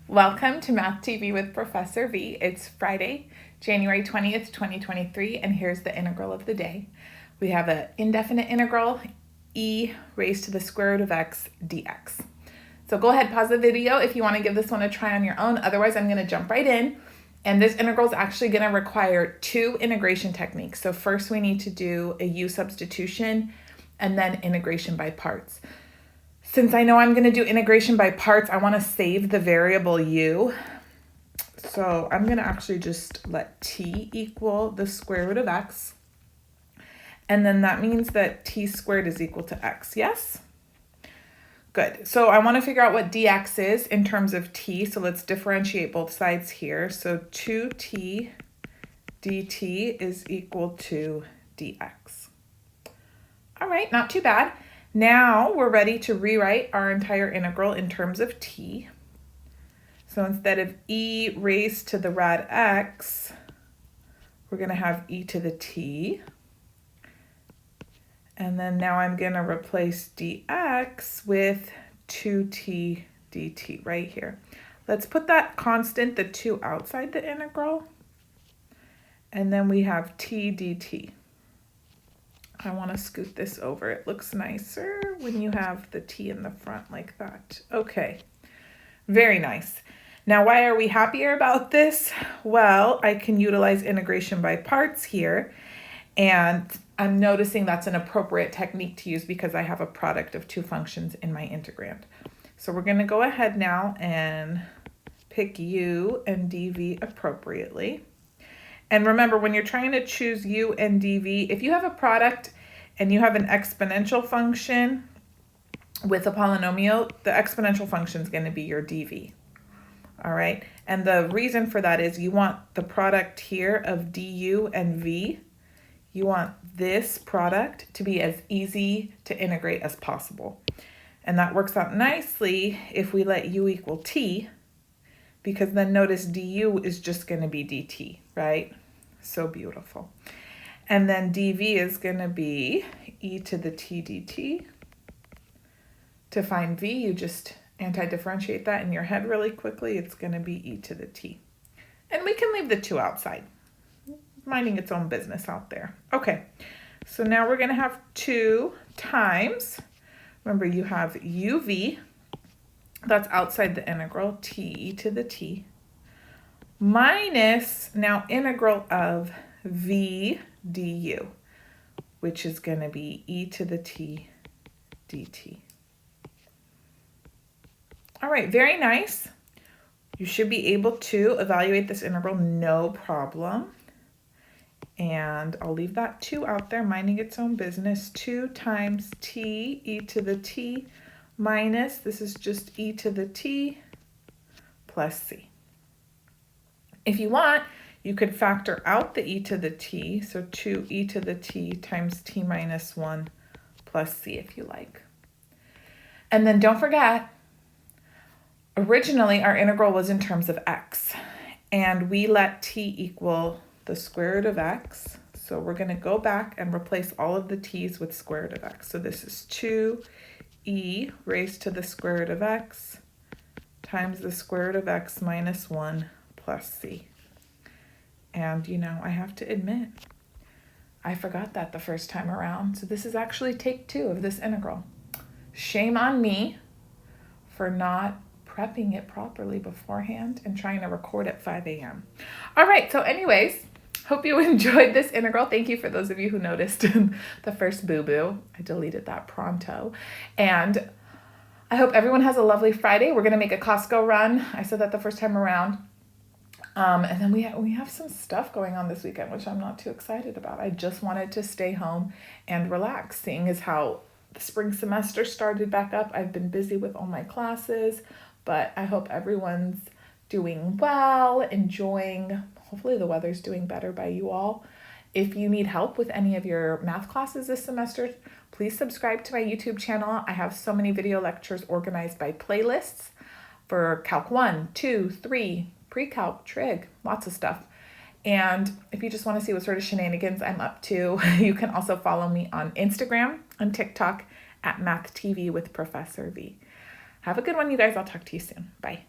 Welcome to Math TV with Professor V. It's Friday, January 20th, 2023, and here's the integral of the day. We have an indefinite integral, e raised to the square root of x dx. So go ahead, pause the video if you want to give this one a try on your own. Otherwise, I'm going to jump right in. And this integral is actually going to require two integration techniques. So first we need to do a u substitution and then integration by parts. Since I know I'm going to do integration by parts, I want to save the variable u. So I'm going to actually just let t equal the square root of x. And then that means that t squared is equal to x, yes? Good. So I want to figure out what dx is in terms of t. So let's differentiate both sides here. So 2t dt is equal to dx. All right, not too bad. Now we're ready to rewrite our entire integral in terms of t. So instead of e raised to the rad x, we're going to have e to the t. And then now I'm going to replace dx with 2t dt right here. Let's put that constant, the 2, outside the integral. And then we have t dt. I want to scoot this over. It looks nicer when you have the t in the front like that. Okay, very nice. Now, why are we happier about this? Well, I can utilize integration by parts here, and I'm noticing that's an appropriate technique to use because I have a product of two functions in my integrand. So we're going to go ahead now and pick u and dv appropriately. And remember, when you're trying to choose u and dv, if you have a product and you have an exponential function with a polynomial, the exponential function is going to be your dv. All right. And the reason for that is you want the product here of du and v. You want this product to be as easy to integrate as possible. And that works out nicely if we let u equal t, because then notice du is just going to be dt, right? So beautiful. And then dv is going to be e to the t dt. To find v, you just anti-differentiate that in your head really quickly. It's going to be e to the t. And we can leave the 2 outside, minding its own business out there. Okay, so now we're going to have 2 times, remember you have uv, that's outside the integral, t to the t, minus now integral of v du, which is going to be e to the t dt. All right, very nice. You should be able to evaluate this integral no problem. And I'll leave that 2 out there, minding its own business. 2 times t e to the t minus, this is just e to the t plus c. If you want, you could factor out the e to the t, so 2 e to the t times t minus 1 plus c if you like. And then don't forget, originally our integral was in terms of x, and we let t equal the square root of x. So we're going to go back and replace all of the t's with square root of x. So this is 2e raised to the square root of x times the square root of x minus 1 plus c. And you know, I have to admit, I forgot that the first time around. So this is actually take 2 of this integral. Shame on me for not prepping it properly beforehand and trying to record at 5 a.m. All right, so anyways, hope you enjoyed this integral. Thank you for those of you who noticed the first boo-boo. I deleted that pronto. And I hope everyone has a lovely Friday. We're going to make a Costco run. I said that the first time around. And then we have some stuff going on this weekend, which I'm not too excited about. I just wanted to stay home and relax, seeing as how the spring semester started back up. I've been busy with all my classes, but I hope everyone's doing well, enjoying. Hopefully the weather's doing better by you all. If you need help with any of your math classes this semester, please subscribe to my YouTube channel. I have so many video lectures organized by playlists for Calc 1, 2, 3, pre-calc, trig, lots of stuff. And if you just want to see what sort of shenanigans I'm up to, you can also follow me on Instagram and TikTok at Math TV with Professor V. Have a good one, you guys. I'll talk to you soon. Bye.